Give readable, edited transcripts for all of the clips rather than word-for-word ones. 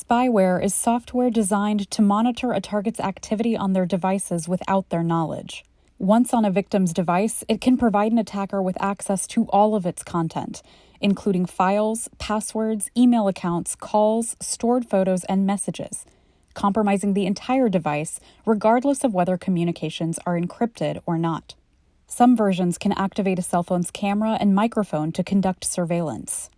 Spyware is software designed to monitor a target's activity on their devices without their knowledge. Once on a victim's device, it can provide an attacker with access to all of its content, including files, passwords, email accounts, calls, stored photos, and messages, compromising the entire device regardless of whether communications are encrypted or not. Some versions can activate a cell phone's camera and microphone to conduct surveillance.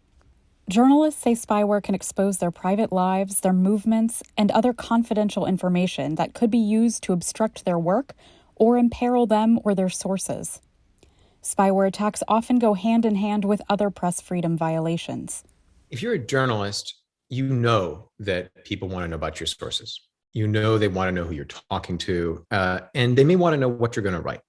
Journalists say spyware can expose their private lives, their movements, and other confidential information that could be used to obstruct their work or imperil them or their sources. Spyware attacks often go hand in hand with other press freedom violations. If you're a journalist, you know that people want to know about your sources. You know they want to know who you're talking to, and they may want to know what you're going to write.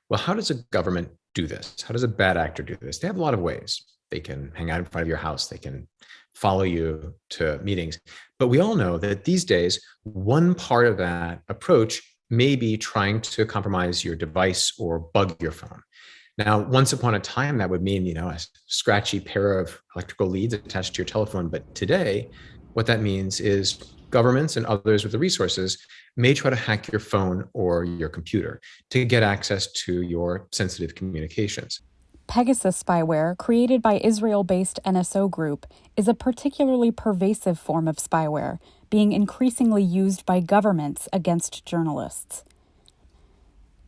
Well, how does a government do this? How does a bad actor do this? They have a lot of ways. They can hang out in front of your house. They can follow you to meetings. But we all know that these days, one part of that approach may be trying to compromise your device or bug your phone. Now, once upon a time, that would mean, a scratchy pair of electrical leads attached to your telephone. But today, what that means is governments and others with the resources may try to hack your phone or your computer to get access to your sensitive communications. Pegasus spyware, created by Israel-based NSO Group, is a particularly pervasive form of spyware, being increasingly used by governments against journalists.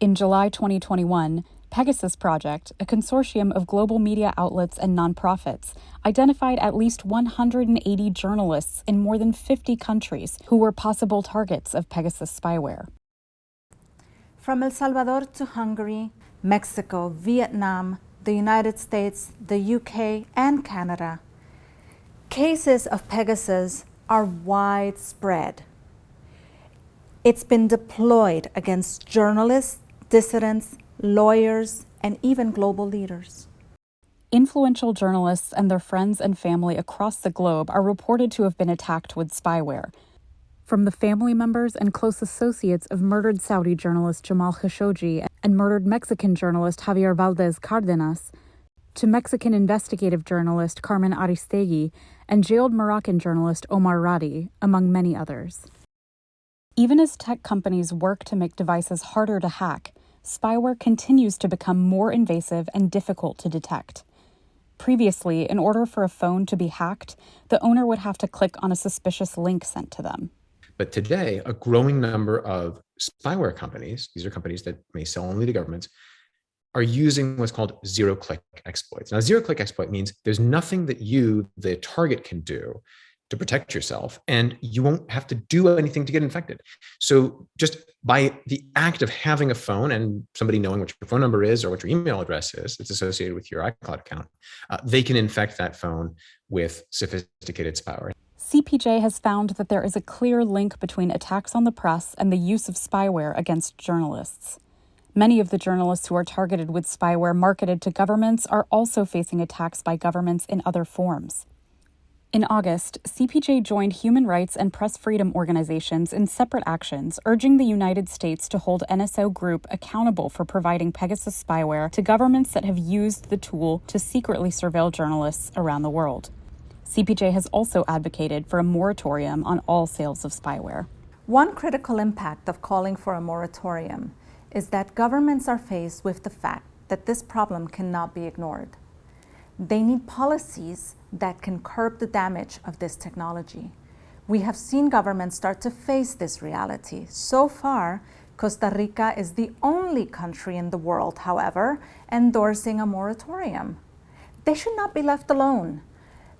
In July 2021, Pegasus Project, a consortium of global media outlets and nonprofits, identified at least 180 journalists in more than 50 countries who were possible targets of Pegasus spyware. From El Salvador to Hungary, Mexico, Vietnam, the United States, the UK, and Canada, cases of Pegasus are widespread. It's been deployed against journalists, dissidents, lawyers, and even global leaders. Influential journalists and their friends and family across the globe are reported to have been attacked with spyware. From the family members and close associates of murdered Saudi journalist Jamal Khashoggi and murdered Mexican journalist Javier Valdez Cárdenas, to Mexican investigative journalist Carmen Aristegui and jailed Moroccan journalist Omar Radi, among many others. Even as tech companies work to make devices harder to hack, spyware continues to become more invasive and difficult to detect. Previously, in order for a phone to be hacked, the owner would have to click on a suspicious link sent to them. But today, a growing number of spyware companies, these are companies that may sell only to governments, are using what's called zero-click exploits. Now, zero-click exploit means there's nothing that you, the target, can do to protect yourself, and you won't have to do anything to get infected. So just by the act of having a phone and somebody knowing what your phone number is or what your email address is, it's associated with your iCloud account, they can infect that phone with sophisticated spyware. CPJ has found that there is a clear link between attacks on the press and the use of spyware against journalists. Many of the journalists who are targeted with spyware marketed to governments are also facing attacks by governments in other forms. In August, CPJ joined human rights and press freedom organizations in separate actions, urging the United States to hold NSO Group accountable for providing Pegasus spyware to governments that have used the tool to secretly surveil journalists around the world. CPJ has also advocated for a moratorium on all sales of spyware. One critical impact of calling for a moratorium is that governments are faced with the fact that this problem cannot be ignored. They need policies that can curb the damage of this technology. We have seen governments start to face this reality. So far, Costa Rica is the only country in the world, however, endorsing a moratorium. They should not be left alone.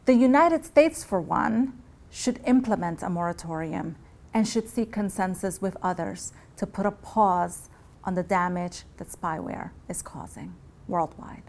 The United States, for one, should implement a moratorium and should seek consensus with others to put a pause on the damage that spyware is causing worldwide.